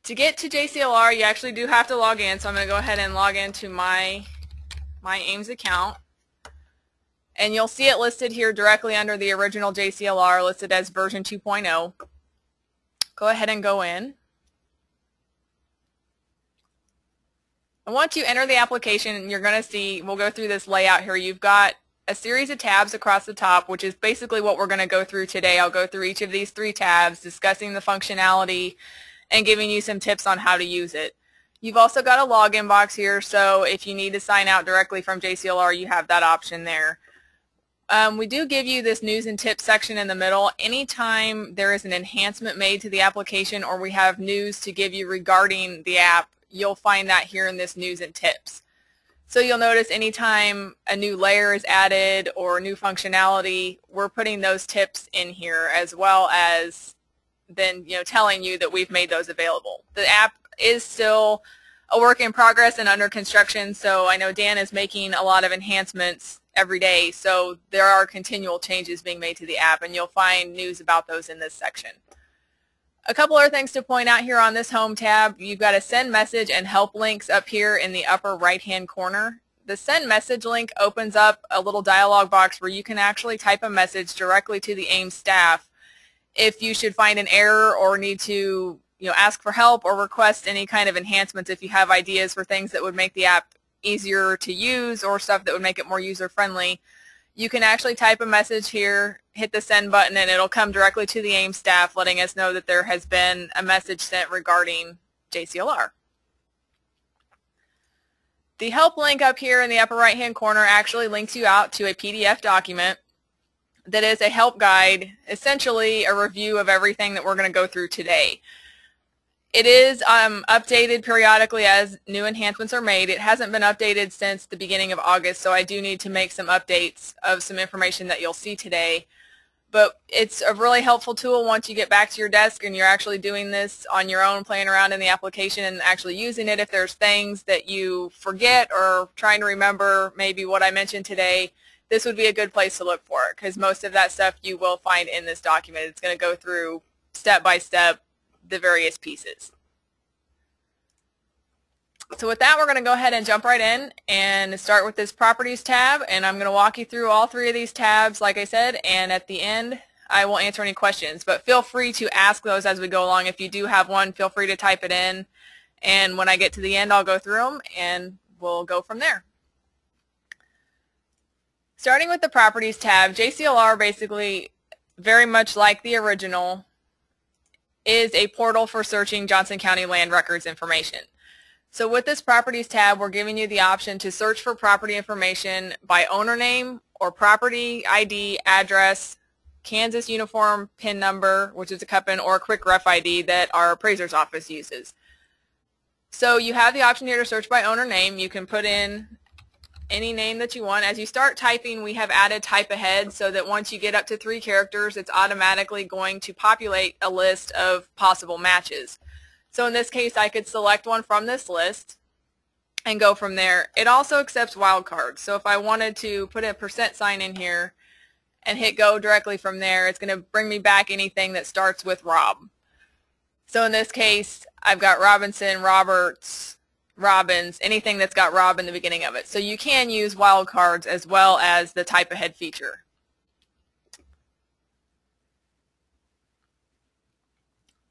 To get to JCLR, you actually do have to log in, so I'm going to go ahead and log into my Ames account. And you'll see it listed here directly under the original JCLR, listed as version 2.0. Go ahead and go in. And once you enter the application, you're going to see, we'll go through this layout here. You've got a series of tabs across the top, which is basically what we're going to go through today. I'll go through each of these 3 tabs, discussing the functionality and giving you some tips on how to use it. You've also got a login box here, so if you need to sign out directly from JCLR, you have that option there. We do give you this news and tips section in the middle. Anytime there is an enhancement made to the application or we have news to give you regarding the app, you'll find that here in this news and tips. So you'll notice anytime a new layer is added or new functionality, we're putting those tips in here, as well as then telling you that we've made those available. The app is still a work in progress and under construction, so I know Dan is making a lot of enhancements every day, so there are continual changes being made to the app, and you'll find news about those in this section. A couple other things to point out here on this home tab: you've got a send message and help links up here in the upper right hand corner. The send message link opens up a little dialog box where you can actually type a message directly to the Ames staff if you should find an error or need to ask for help or request any kind of enhancements. If you have ideas for things that would make the app easier to use or stuff that would make it more user friendly, you can actually type a message here, hit the send button, and it'll come directly to the Ames staff letting us know that there has been a message sent regarding JCLR. The help link up here in the upper right hand corner actually links you out to a PDF document that is a help guide, essentially a review of everything that we're going to go through today. It is updated periodically as new enhancements are made. It hasn't been updated since the beginning of August, so I do need to make some updates of some information that you'll see today. But it's a really helpful tool once you get back to your desk and you're actually doing this on your own, playing around in the application and actually using it. If there's things that you forget or trying to remember maybe what I mentioned today, this would be a good place to look for it, because most of that stuff you will find in this document. It's going to go through step by step the various pieces. So with that, we're going to go ahead and jump right in and start with this Properties tab, and I'm going to walk you through all 3 of these tabs, like I said, and at the end I will answer any questions. But feel free to ask those as we go along. If you do have one, feel free to type it in, and when I get to the end I'll go through them and we'll go from there. Starting with the Properties tab, JCLR, basically very much like the original, is a portal for searching Johnson County land records information. So with this Properties tab, we're giving you the option to search for property information by owner name or property ID, address, Kansas uniform PIN number, which is a CUPIN, or a quick ref ID that our appraiser's office uses. So you have the option here to search by owner name. You can put in any name that you want. As you start typing, we have added type ahead so that once you get up to 3 characters, it's automatically going to populate a list of possible matches. So in this case, I could select one from this list and go from there. It also accepts wildcards. So if I wanted to put a % in here and hit go directly from there, it's going to bring me back anything that starts with Rob. So in this case, I've got Robinson, Roberts, Robbins, anything that's got Rob in the beginning of it. So you can use wildcards as well as the type ahead feature.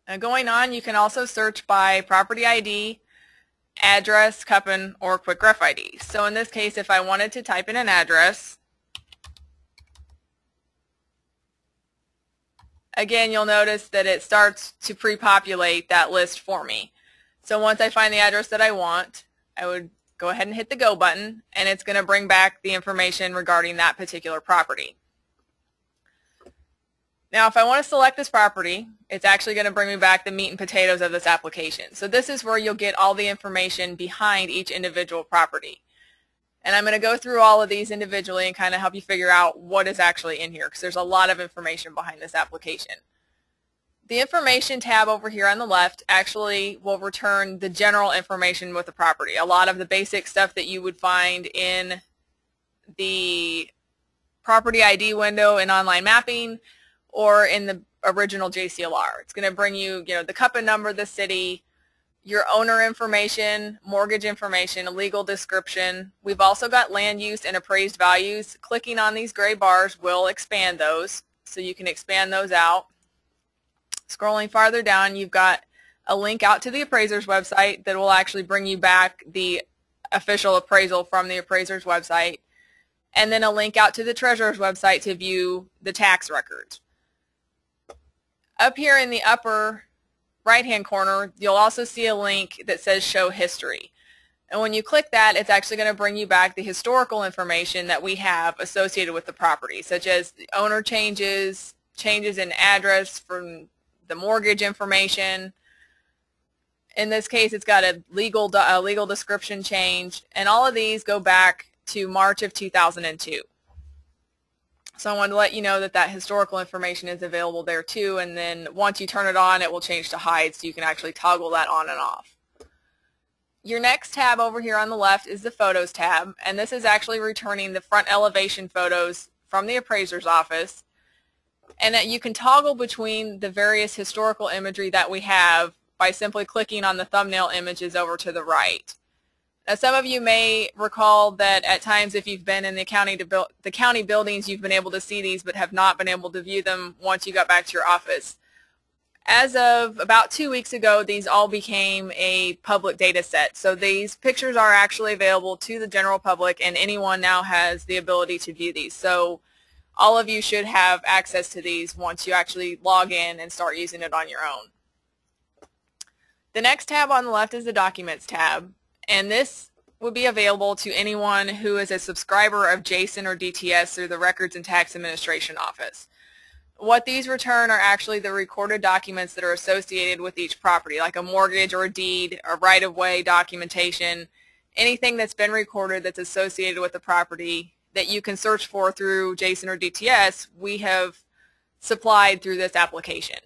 Now going on, you can also search by property ID, address, CUPIN, or quick ref ID. So in this case, if I wanted to type in an address, again, you'll notice that it starts to pre-populate that list for me. So once I find the address that I want, I would go ahead and hit the go button, and it's going to bring back the information regarding that particular property. Now if I want to select this property, it's actually going to bring me back the meat and potatoes of this application. So this is where you'll get all the information behind each individual property. And I'm going to go through all of these individually and kind of help you figure out what is actually in here, because there's a lot of information behind this application. The information tab over here on the left actually will return the general information with the property. A lot of the basic stuff that you would find in the property ID window in online mapping or in the original JCLR. It's going to bring you, the CUPIN number, the city, your owner information, mortgage information, a legal description. We've also got land use and appraised values. Clicking on these gray bars will expand those, so you can expand those out. Scrolling farther down, you've got a link out to the appraiser's website that will actually bring you back the official appraisal from the appraiser's website, and then a link out to the treasurer's website to view the tax records. Up here in the upper right-hand corner, you'll also see a link that says Show History. And when you click that, it's actually going to bring you back the historical information that we have associated with the property, such as the owner changes, changes in address from the mortgage information. In this case, it's got a legal description change, and all of these go back to March of 2002. So I wanted to let you know that that historical information is available there too, and then once you turn it on, it will change to hide, so you can actually toggle that on and off. Your next tab over here on the left is the Photos tab, and this is actually returning the front elevation photos from the appraiser's office, and that you can toggle between the various historical imagery that we have by simply clicking on the thumbnail images over to the right. Now, some of you may recall that at times if you've been in the county buildings, you've been able to see these but have not been able to view them once you got back to your office. As of about 2 weeks ago, these all became a public data set. So these pictures are actually available to the general public, and anyone now has the ability to view these. So all of you should have access to these once you actually log in and start using it on your own. The next tab on the left is the Documents tab, and this would be available to anyone who is a subscriber of JSON or DTS through the Records and Tax Administration Office. What these return are actually the recorded documents that are associated with each property, like a mortgage or a deed, a right-of-way documentation, anything that's been recorded that's associated with the property that you can search for through JSON or DTS, we have supplied through this application.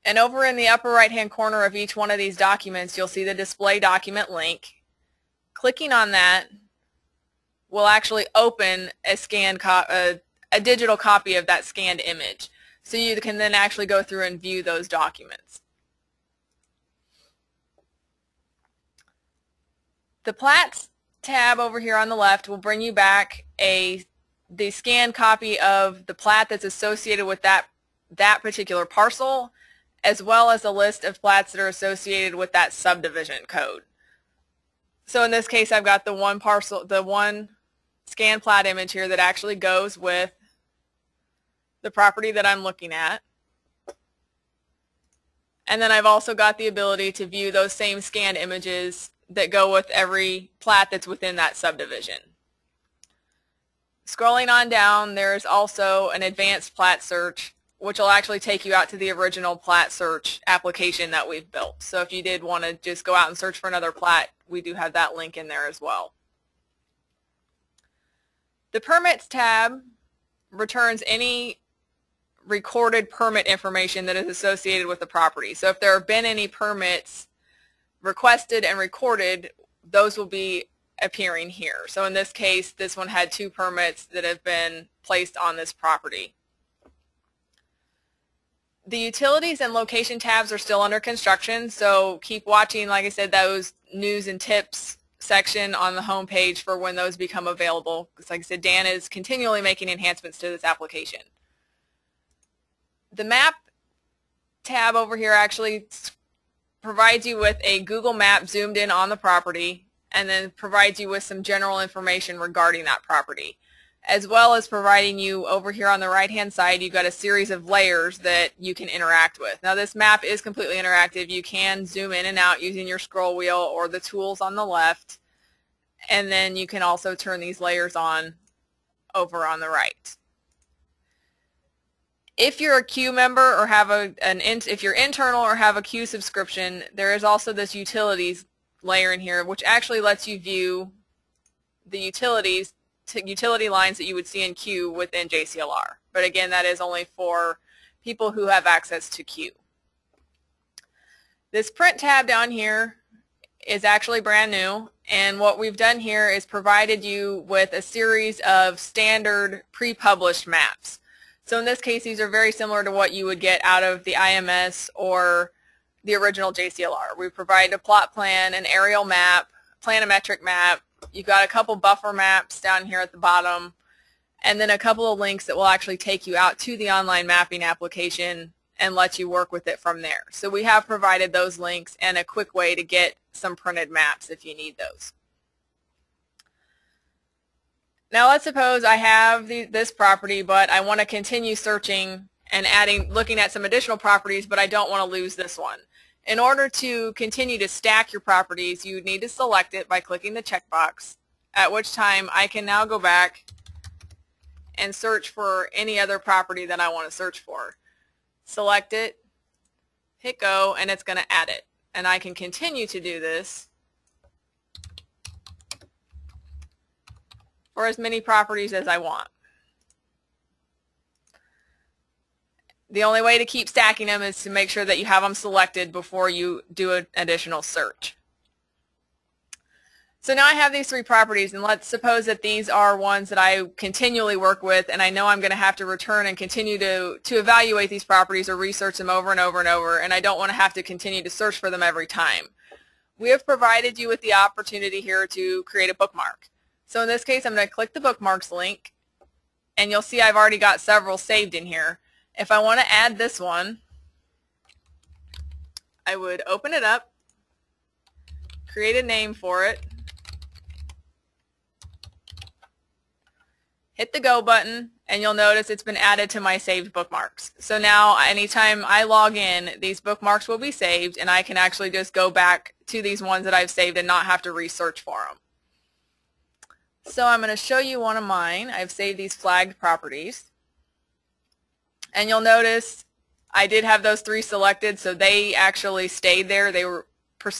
And over in the upper right-hand corner of each one of these documents, you'll see the Display Document link. Clicking on that will actually open a digital copy of that scanned image. So you can then actually go through and view those documents. The Plats tab over here on the left will bring you back the scanned copy of the plat that's associated with that particular parcel, as well as a list of plats that are associated with that subdivision code. So in this case, I've got the one scanned plat image here that actually goes with the property that I'm looking at. And then I've also got the ability to view those same scanned images that go with every plat that's within that subdivision. Scrolling on down, there's also an advanced plat search, which will actually take you out to the original plat search application that we've built. So if you did want to just go out and search for another plat, we do have that link in there as well. The Permits tab returns any recorded permit information that is associated with the property. So if there have been any permits requested and recorded, those will be appearing here. So in this case, this one had 2 permits that have been placed on this property. The Utilities and Location tabs are still under construction, so keep watching, like I said, those news and tips section on the home page for when those become available. Because like I said, Dan is continually making enhancements to this application. The Map tab over here actually provides you with a Google map zoomed in on the property, and then provides you with some general information regarding that property, as well as providing you over here on the right-hand side, you've got a series of layers that you can interact with. Now this map is completely interactive. You can zoom in and out using your scroll wheel or the tools on the left, and then you can also turn these layers on over on the right. If you're a Q member or have if you're internal or have a Q subscription, there is also this Utilities layer in here, which actually lets you view the utility lines that you would see in Q within JCLR. But again, that is only for people who have access to Q. This Print tab down here is actually brand new, and what we've done here is provided you with a series of standard pre-published maps. So in this case, these are very similar to what you would get out of the IMS or the original JCLR. We provide a plot plan, an aerial map, planimetric map. You've got a couple buffer maps down here at the bottom, and then a couple of links that will actually take you out to the online mapping application and let you work with it from there. So we have provided those links and a quick way to get some printed maps if you need those. Now let's suppose I have this property, but I want to continue searching and looking at some additional properties, but I don't want to lose this one. In order to continue to stack your properties, you need to select it by clicking the checkbox, at which time I can now go back and search for any other property that I want to search for. Select it, hit go, and it's going to add it. And I can continue to do this for as many properties as I want. The only way to keep stacking them is to make sure that you have them selected before you do an additional search. So now I have these 3 properties, and let's suppose that these are ones that I continually work with, and I know I'm going to have to return and continue to evaluate these properties or research them over and over and over, and I don't want to have to continue to search for them every time. We have provided you with the opportunity here to create a bookmark. So in this case, I'm going to click the bookmarks link, and you'll see I've already got several saved in here. If I want to add this one, I would open it up, create a name for it, hit the go button, and you'll notice it's been added to my saved bookmarks. So now anytime I log in, these bookmarks will be saved, and I can actually just go back to these ones that I've saved and not have to research for them. So I'm going to show you one of mine. I've saved these flagged properties. And you'll notice I did have those 3 selected, so they actually stayed there.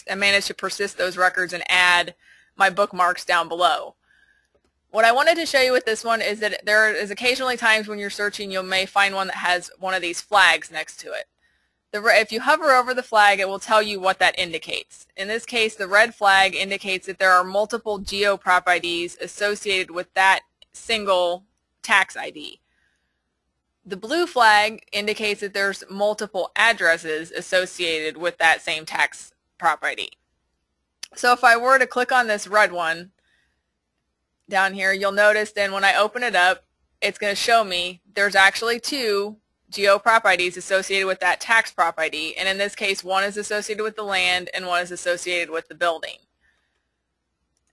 I managed to persist those records and add my bookmarks down below. What I wanted to show you with this one is that there is occasionally times when you're searching you may find one that has one of these flags next to it. If you hover over the flag, it will tell you what that indicates. In this case, the red flag indicates that there are multiple geoprop IDs associated with that single tax ID. The blue flag indicates that there's multiple addresses associated with that same tax prop ID. So if I were to click on this red one down here, you'll notice then when I open it up, it's going to show me there's actually 2 geoprop IDs associated with that tax prop ID, and in this case one is associated with the land and one is associated with the building.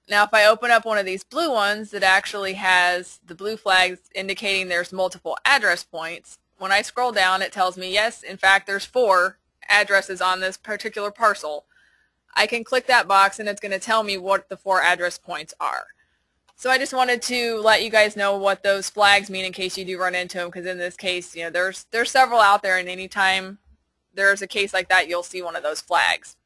Now if I open up one of these blue ones that actually has the blue flags indicating there's multiple address points, when I scroll down it tells me yes, in fact there's 4 addresses on this particular parcel. I can click that box and it's going to tell me what the 4 address points are. So I just wanted to let you guys know what those flags mean in case you do run into them, because in this case, there's several out there, and anytime there's a case like that, you'll see one of those flags.